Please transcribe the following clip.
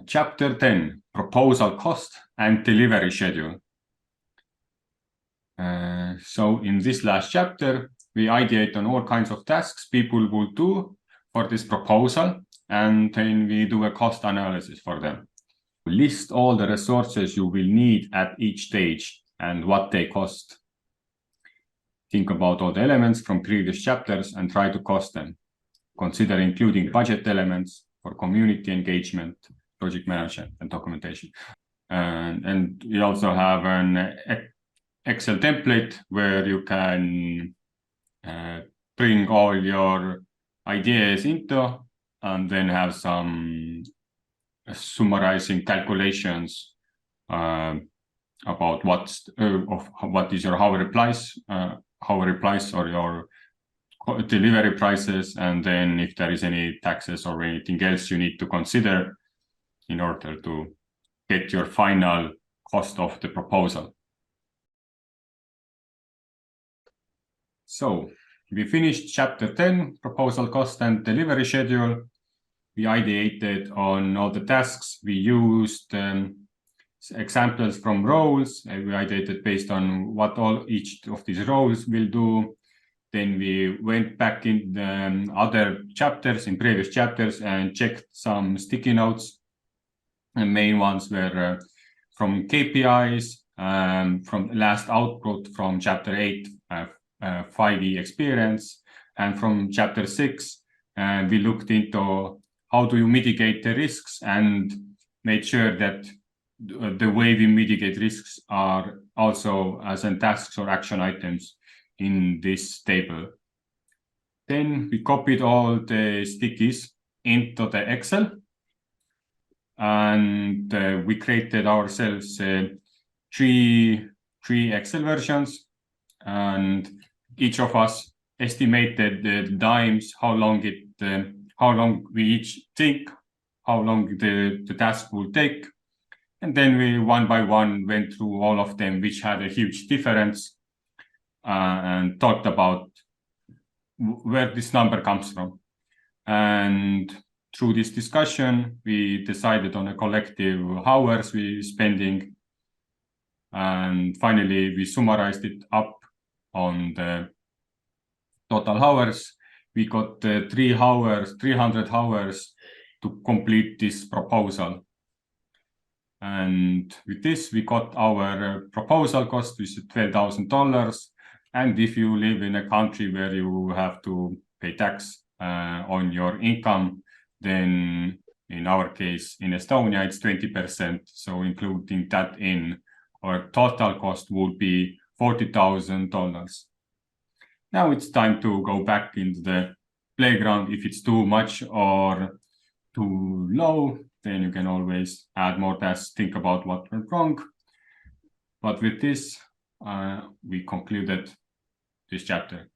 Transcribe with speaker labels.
Speaker 1: Chapter 10, Proposal Cost and Delivery Schedule. So in this last chapter, we ideate on all kinds of tasks people will do for this proposal, and then we do a cost analysis for them. We list all the resources you will need at each stage and what they cost. Think about all the elements from previous chapters and try to cost them. Consider including budget elements for community engagement, project management, and documentation. And we also have an Excel template where you can bring all your ideas into and then have some summarizing calculations about what is your hourly price or your delivery prices, and then if there is any taxes or anything else you need to consider in order to get your final cost of the proposal. So we finished chapter 10, proposal cost and delivery schedule. We ideated on all the tasks. We used examples from roles. We ideated based on what each of these roles will do. Then we went back in the other chapters, in previous chapters, and checked some sticky notes. The main ones were from KPIs, from last output from chapter 8, 5E experience, and from chapter 6, we looked into how do you mitigate the risks and made sure that the way we mitigate risks are also as in tasks or action items in this table. Then we copied all the stickies into the Excel, and we created ourselves three Excel versions, and each of us estimated the times, how long we each think, how long the task will take, and then we one by one went through all of them, which had a huge difference, and talked about where this number comes from. And through this discussion, we decided on a collective hours we're spending, and finally we summarized it up on the total hours. We got 300 hours to complete this proposal. And with this, we got our proposal cost, which is $12,000. And if you live in a country where you have to pay tax on your income, then in our case, in Estonia, it's 20%. So including that in, our total cost would be $40,000. Now it's time to go back into the playground. If it's too much or too low, then you can always add more tasks, think about what went wrong. But with this, we concluded this chapter.